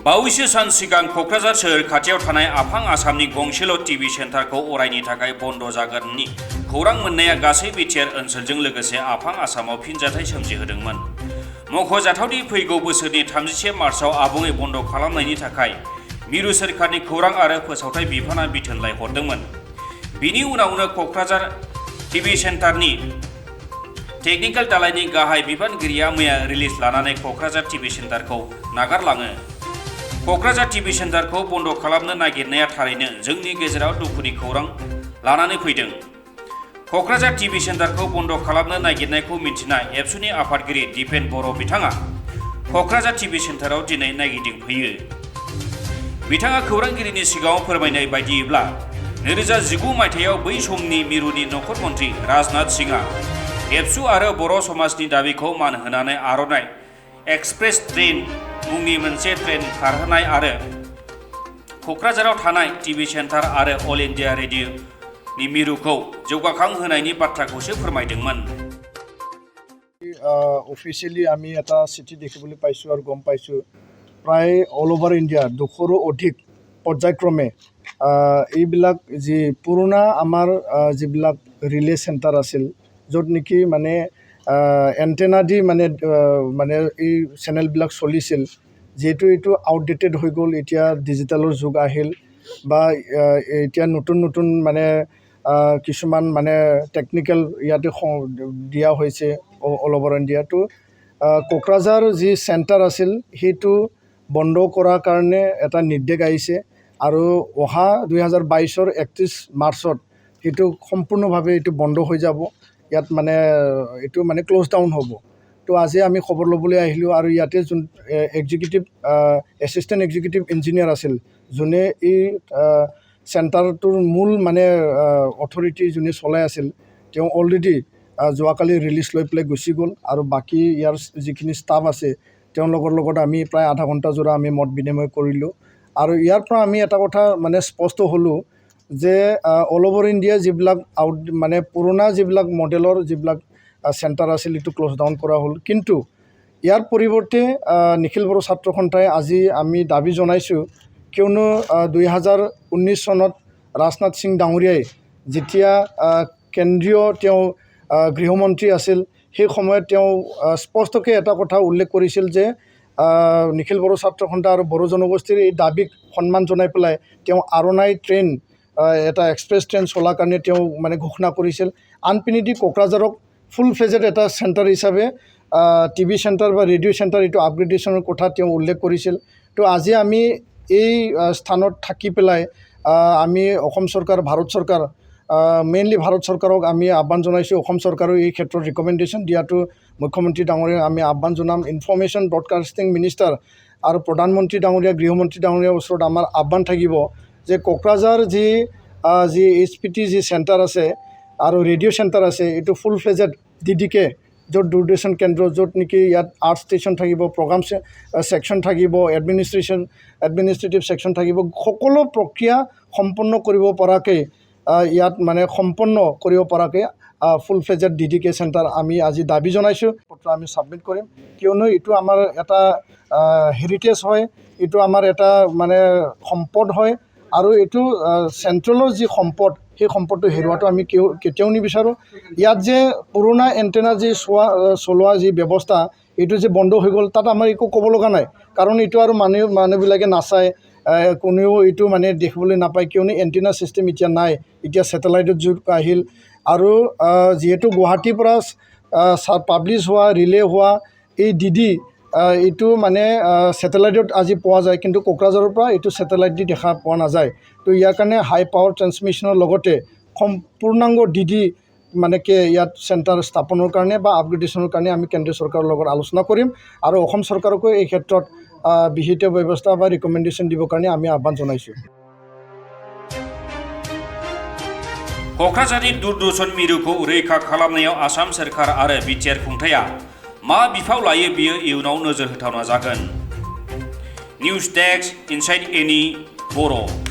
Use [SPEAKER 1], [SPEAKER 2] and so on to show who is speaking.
[SPEAKER 1] बावैसो सान सिगां क'क्राझार सोहोर खाथियाव थानाय आफां आसामनि गंसेल' टिभि सेन्टारखौ अरायनि थाखाय बन्द जागोननि खौरां मोननाया गासै बिटिआर ओनसोलजों लोगोसे आफां आसामाव फिनजाथाय सोमजिहोदोंमोन। मख'जाथावदि फैगौ बोसोरनि 31 मार्चआव आबुङै बन्द खालामनायनि थाखाय मिरु सोरखारनि खौरां आरो फोसावथाय बिफाना बिथोनलाइ हरदोंमोन। बिनि उनावनो क'क्राझार टिभि सेन्टारनि टेकनिकेल दालायनि गाहाय बिबानगिरिया मैया रिलिज लानानै क'क्राझार टिभि सेन्टारखौ नागारलाङो। क'क्राझार टिभि सेन्टारखौ बन्द खालामनो नागिरनाया थारैनो जोंनि गेजेराव दुखुनि खौरां लानानै फैदों। क'क्राझार टिभि सेन्टारखौ बन्द खालामनो नागिरनायखौ मिन्थिना एबसुनि आफादगिरि दिपेन बर' बिथाङा क'क्राझार टिभि सेन्टाराव दिनै नायगिदिंफैयो। बिथाङा खौरांगिरिनि सिगाङाव फोरमायनाय बायदियैब्ला 2019 मायथाइयाव बै समनि मिरुनि नखर मन्थ्रि राजनाथ सिंहआ एबसु आरो बर' समाजनि दाबिखौ मान होनानै आर'नाइ एक्सप्रेस ट्रेन मुंनि मोनसे ट्रेन खारहोनाय आरो क'क्राझाराव थानाय टिभि सेन्टार आरो अल इन्डिया रेडिअ'नि मिरुखौ जौगाखांहोनायनि बाथ्राखौसो फोरमायदोंमोन।
[SPEAKER 2] অফিচিয়েলি আমি এটা চিঠি দেখিবলৈ পাইছোঁ আৰু গম পাইছোঁ প্ৰায় অল অভাৰ ইণ্ডিয়া 200ৰো অধিক পৰ্যায়ক্ৰমে এইবিলাক যি পুৰণা আমাৰ যিবিলাক ৰিলে চেণ্টাৰ আছিল য'ত নেকি মানে এণ্টেনা দি মানে এই চেনেলবিলাক চলিছিল, যিহেতু এইটো আউটডেটেড হৈ গ'ল, এতিয়া ডিজিটেলৰ যুগ আহিল বা এতিয়া নতুন নতুন মানে কিছুমান মানে টেকনিকেল ইয়াতে দিয়া হৈছে অল অভাৰ ইণ্ডিয়াটো। কোকৰাঝাৰ যি চেণ্টাৰ আছিল সেইটো বন্ধ কৰাৰ কাৰণে এটা নিৰ্দেশ আহিছে আৰু অহা 2022ৰ 31 মাৰ্চত সেইটো সম্পূৰ্ণভাৱে এইটো বন্ধ হৈ যাব। ইয়াত মানে এইটো মানে ক্ল'জ ডাউন হ'ব। তো আজি আমি খবৰ ল'বলৈ আহিলোঁ আৰু ইয়াতে যোন এছিষ্টেণ্ট এক্সিকিউটিভ ইঞ্জিনিয়াৰ আছিল যোনে এই চেণ্টাৰটোৰ মূল মানে অথৰিটি যোনে চলাই আছিল, তেওঁ অলৰেডি যোৱাকালি ৰিলিজ লৈ পেলাই গুচি গ'ল আৰু বাকী ইয়াৰ যিখিনি ষ্টাফ আছে তেওঁলোকৰ লগত আমি প্ৰায় আধা ঘণ্টা জোৰা আমি মত বিনিময় কৰিলোঁ আৰু ইয়াৰ পৰা আমি এটা কথা মানে স্পষ্ট হ'লোঁ যে অল অভাৰ ইণ্ডিয়া যিবিলাক মানে পুৰণা যিবিলাক মডেলৰ যিবিলাক চেণ্টাৰ আছিল এইটো ক্ল'জ ডাউন কৰা হ'ল। কিন্তু ইয়াৰ পৰিৱৰ্তে নিখিল বড়ো ছাত্ৰ সন্থাই আজি আমি দাবী জনাইছোঁ, কিয়নো 2019 চনত ৰাজনাথ সিং ডাঙৰীয়াই যেতিয়া কেন্দ্ৰীয় তেওঁ গৃহমন্ত্ৰী আছিল সেই সময়ত তেওঁ স্পষ্টকৈ এটা কথা উল্লেখ কৰিছিল যে নিখিল বড়ো ছাত্ৰ সন্থা আৰু বড়ো জনগোষ্ঠীৰ এই দাবীক সন্মান জনাই পেলাই তেওঁ আৰ'নাই ট্ৰেইন এটা এক্সপ্ৰেছ ট্ৰেইন চলাৰ কাৰণে তেওঁ মানে ঘোষণা কৰিছিল। আনপিনেদি কোকৰাঝাৰক ফুল ফ্লেজেড এটা চেণ্টাৰ হিচাপে টিভি চেণ্টাৰ বা ৰেডিঅ' চেণ্টাৰ এইটো আপগ্ৰেডেশ্যনৰ কথা তেওঁ উল্লেখ কৰিছিল। তো আজি আমি এই স্থানত থাকি পেলাই আমি অসম চৰকাৰ, ভাৰত চৰকাৰ, মেইনলি ভাৰত চৰকাৰক আমি আহ্বান জনাইছোঁ। অসম চৰকাৰেও এই ক্ষেত্ৰত ৰিকমেণ্ডেশ্যন দিয়াটো মুখ্যমন্ত্ৰী ডাঙৰীয়াক আমি আহ্বান জনাম। ইনফৰ্মেশ্যন ব্ৰডকাষ্টিং মিনিষ্টাৰ আৰু প্ৰধানমন্ত্ৰী ডাঙৰীয়া, গৃহমন্ত্ৰী ডাঙৰীয়াৰ ওচৰত আমাৰ আহ্বান থাকিব যে কোকৰাঝাৰ যি HPT যি চেণ্টাৰ আছে আৰু ৰেডিঅ' চেণ্টাৰ আছে এইটো ফুল ফ্লেজেড DDK য'ত দূৰদৰ্শন কেন্দ্ৰ, য'ত নেকি ইয়াত আৰ্ট ষ্টেচন থাকিব, প্ৰগ্ৰাম ছেকশ্যন থাকিব, এডমিনিষ্ট্ৰেটিভ ছেকশ্যন থাকিব, সকলো প্ৰক্ৰিয়া সম্পন্ন কৰিব পৰাকৈ ইয়াত মানে সম্পন্ন কৰিব পৰাকৈ ফুল ফ্লেজেড DDK চেণ্টাৰ আমি আজি দাবী জনাইছোঁ। পত্ৰ আমি ছাবমিট কৰিম, কিয়নো এইটো আমাৰ এটা হেৰিটেজ হয়, এইটো আমাৰ এটা মানে সম্পদ হয় আৰু এইটো চেণ্ট্ৰেলৰ যি সম্পদ সেই সম্পদটো হেৰুৱাটো আমি কেতিয়াও নিবিচাৰোঁ। ইয়াত যে পুৰণা এণ্টেনা যি চলোৱা যি ব্যৱস্থা এইটো যে বন্ধ হৈ গ'ল তাত আমাৰ একো ক'ব লগা নাই, কাৰণ এইটো আৰু মানুহবিলাকে নাচায়, কোনেও এইটো মানে দেখিবলৈ নাপায়, কিয়নো এণ্টেনা ছিষ্টেম এতিয়া নাই, এতিয়া ছেটেলাইটৰ যুগ আহিল। আৰু যিহেতু গুৱাহাটীৰ পৰা পাব্লিছ হোৱা ৰিলে হোৱা এই DD এইটো মানে ছেটেলাইটত আজি পোৱা যায়, কিন্তু কোকৰাঝাৰৰ পৰা এইটো ছেটেলাইট দি দেখা পোৱা নাযায়। তো ইয়াৰ কাৰণে হাই পাৱাৰ ট্ৰেন্সমিশ্যনৰ লগতে সম্পূৰ্ণাংগ DD মানে কি ইয়াত চেণ্টাৰ স্থাপনৰ কাৰণে বা আপগ্ৰেডেশ্যনৰ কাৰণে আমি কেন্দ্ৰীয় চৰকাৰৰ লগত আলোচনা কৰিম আৰু অসম চৰকাৰকো এই ক্ষেত্ৰত বিহিত ব্যৱস্থা বা ৰিকমেণ্ডেশ্যন দিবৰ কাৰণে আমি আহ্বান জনাইছোঁ।
[SPEAKER 1] क'क्राझारनि दूरदर्शन मिरुखौ रैखा खालामनायाव आसाम सोरखार आरो बिटिआर खुंथाया मा बिफाव लायो बियो इयुनाव नोजोर होथावना जागोन। निउज डेस्क इनसाइड एनि बर'।